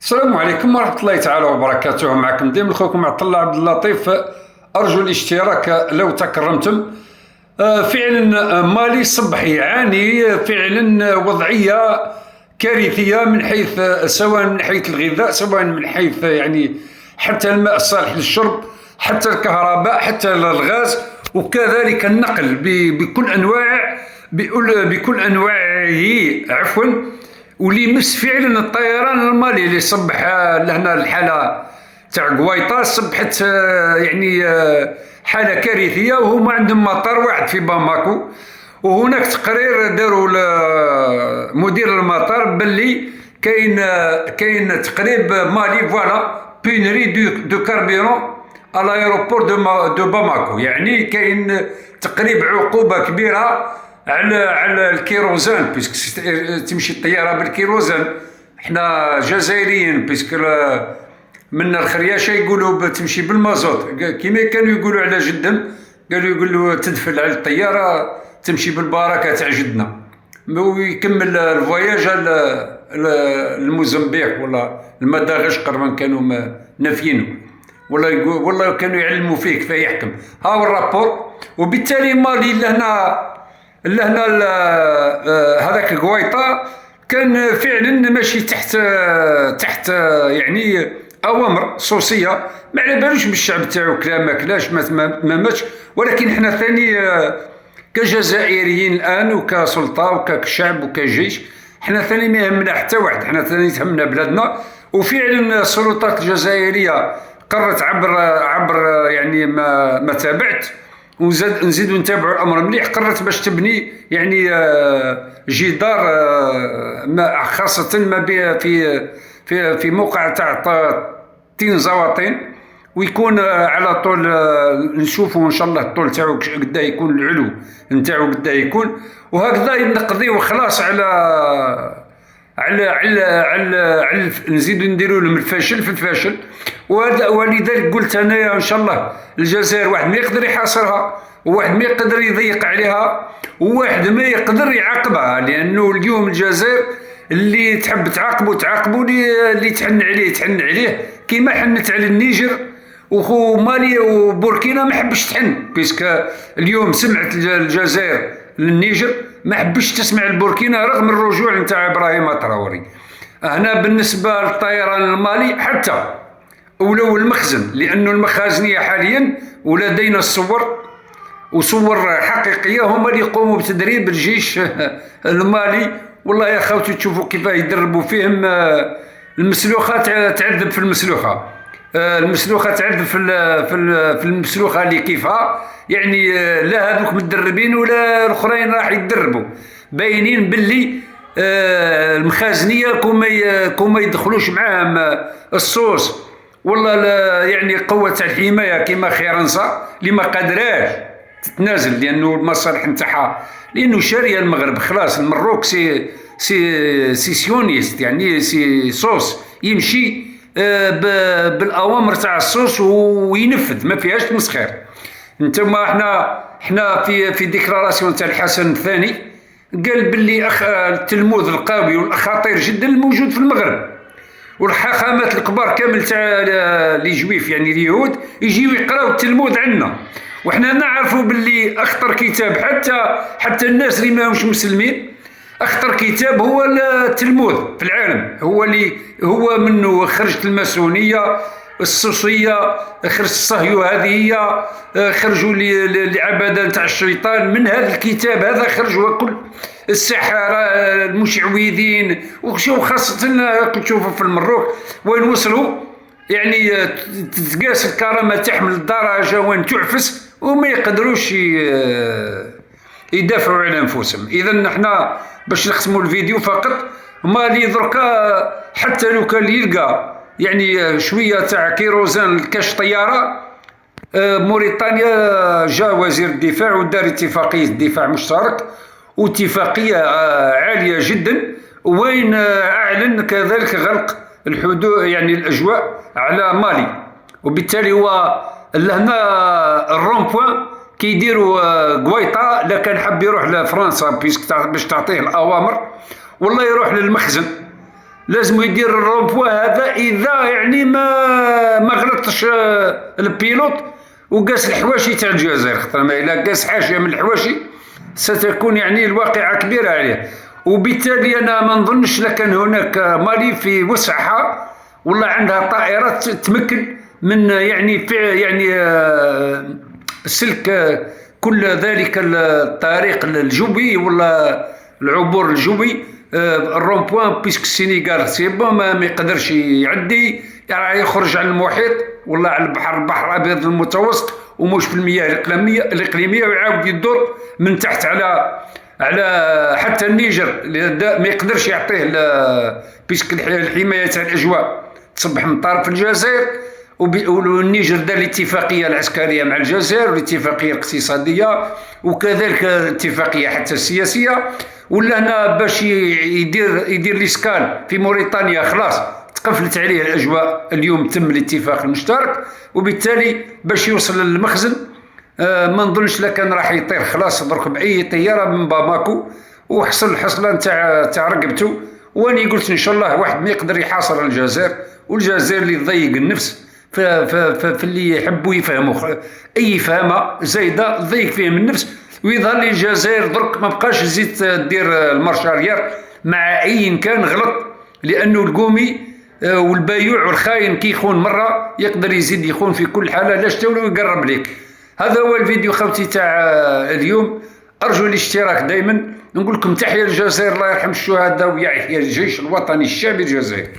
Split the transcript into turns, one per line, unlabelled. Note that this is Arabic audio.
السلام عليكم ورحمة الله تعالى وبركاته. معكم ديما اخوكم عبد الله عبد اللطيف. ارجو الاشتراك لو تكرمتم. فعلا مالي صبح يعاني فعلا وضعية كارثية من حيث سواء من حيث الغذاء، سواء من حيث يعني حتى الماء الصالح للشرب، حتى الكهرباء، حتى الغاز، وكذلك النقل بكل انواع بكل انواعه عفوا. واللي مس فعلا الطيران المالي اللي صبح لهنا الحاله تاع قويطه صبحت يعني حاله كارثيه، وهما عندهم مطار واحد في باماكو، وهناك تقرير داروا مدير المطار باللي كاين تقريب مالي فوالا بينري دو كاربيرون على الايروبور دو باماكو، يعني كاين تقريب عقوبه كبيره على الكيروزان، بيسك تمشي الطياره بالكيروزان. احنا جزائريين بيسك من الخرياشه يقولوا تمشي بالمازوت، كيما كانوا يقولوا على جدن يقولوا تدفل على الطياره تمشي بالبركه تاع جدنا، ويكمل الفواياج الموزمبيق ولا المدغشقر من كانوا نافيينه، والله كانوا يعلموا فيه كيف يحكم. ها هو الرابور. وبالتالي مالي لهنا هذاك قويطة كان فعلا ماشي تحت يعني اوامر صوصيه، ما على بالوش بالشعب تاعو كلا ما كلاش ما ماتش. ولكن احنا ثاني كجزائريين الان وكسلطه وكشعب وكجيش، احنا ثاني ما يهمنا حتى واحد، احنا ثاني تهمنا بلادنا. وفعلا السلطات الجزائريه قررت عبر يعني ما تابعت نزيدوا نتابعوا الامر مليح، قررت باش تبني يعني جدار خاصه ما في موقع تاع تين زواطين، ويكون على طول نشوفوا ان شاء الله الطول تاعو قدا يكون، العلو نتاعو قدا يكون، وهكذا نقضيو خلاص على نزيدوا نديروا لهم الفشل في الفشل. ولذلك قلت انا ان شاء الله الجزائر واحد ما يقدر يحاصرها، وواحد ما يقدر يضيق عليها، وواحد ما يقدر يعاقبها، لانه اليوم الجزائر اللي تحب تعاقبوا اللي تحن عليه كيما حنت على النيجر وخو مالي وبوركينا ما حبش تحن، بيسك اليوم سمعت الجزائر للنيجر ما حبش تسمع البوركينا رغم الرجوع نتاع ابراهيم تراوري. هنا بالنسبه للطيران المالي حتى ولو المخزن، لانه المخازنيه حاليا ولدينا وصور حقيقيه هما اللي يقوموا بتدريب الجيش المالي. والله يا خوتي تشوفوا كيف يدربوا فيهم المسلوخه تعذب في المسلوخه، المسلوخه تعذب في المسلوخه اللي كيفها، يعني لا هذوك متدربين ولا الاخرين راح يتدربوا، باينين باللي المخازنيه كون ما يدخلوش معاهم الصوص والله يعني قوه الحمايه كيما خيرنسا اللي ما قادراش تتنازل، لانه المصالح نتاعها، لانه شاريه المغرب خلاص. المروك سي سيونيست، يعني سي صوص يمشي بالاوامر تاع الصوص وينفذ، ما فيهاش تمسخير. انتما احنا في ديكلاراسيون تاع الحسن الثاني قال باللي التلموذ القوي والخطير جدا الموجود في المغرب، والحاخامات الكبار كامل تاع لي جويف يعني اليهود يجيو يقراو التلموذ عندنا، وحنا نعرفوا باللي اخطر كتاب حتى الناس اللي ماهمش مسلمين، اخطر كتاب هو التلموذ في العالم، هو منه خرجت الماسونيه الصوصيه، خرجت الصهيونيه، خرجوا العباده نتاع الشيطان من هذا الكتاب هذا، خرجوا كل السحرة المشعوذين، وشو خاصة تشوفوا في المروك وين وصلوا، يعني تتقاس الكرامة تحمل الدرجة وين تعفس وما يقدروش يدافعوا على أنفسهم. إذا نحنا باش نختموا الفيديو فقط، مالي دركا حتى لو كان يلقى يعني شوية تاع كيروزان لكاش طيارة، موريتانيا جاء وزير الدفاع ودار اتفاقية دفاع مشترك واتفاقية عالية جدا، وين أعلن كذلك غلق الحدود يعني الأجواء على مالي. وبالتالي هو لهنا الرومبوان كيديروا قويطة، لا كان حب يروح لفرنسا باش تعطيه الأوامر، والله يروح للمخزن لازم يدير الرومبوا هذا اذا يعني ما غلطش البيلوت وقاس الحواشي تاع الجزائر، خاطر ما الا قاس حاشيه من الحواشي ستكون يعني الواقعه كبيره عليه. وبالتالي انا ما نظنش لكان هناك مالي في وسعها والله عندها طائرات تمكن من يعني يعني سلك كل ذلك الطريق الجوبي ولا العبور الجوبي. الرومبوان بيسك السينيغال سي بون ما يقدرش يعدي، يعني يخرج على المحيط ولا على البحر الابيض المتوسط ومش في المياه الاقليميه ويعاود يدور من تحت على حتى النيجر ما يقدرش يعطيه بيسك الحمايه تاع الاجواء تصبح من طرف الجزائر. والنيجر دار الاتفاقيه العسكريه مع الجزائر والاتفاقيه الاقتصاديه وكذلك الاتفاقيه حتى السياسيه. ولا هنا باش يدير الاسكان في موريتانيا خلاص تقفلت عليه الاجواء، اليوم تم الاتفاق المشترك، وبالتالي باش يوصل للمخزن ما نظنش لكان راح يطير خلاص درك باي طياره من باماكو وحصل الحصله تاع رقبته. واني قلت ان شاء الله واحد ما يقدر يحاصر الجزائر، والجزائر اللي تضيق النفس في اللي يحبوا يفهموا اي فهمه زايده تضيق فيهم النفس، ويظهر لي الجزائر درك ما بقاش تزيد دير المارشاريير مع اي كان غلط، لانه القومي والبايوع والخاين كي يخون مره يقدر يزيد يخون في كل حاله لا تولي ويقرب لك. هذا هو الفيديو خوتي تاع اليوم، ارجو الاشتراك دائما. نقول لكم تحيا الجزائر، الله يرحم الشهداء ويحيى الجيش الوطني الشعبي الجزائري.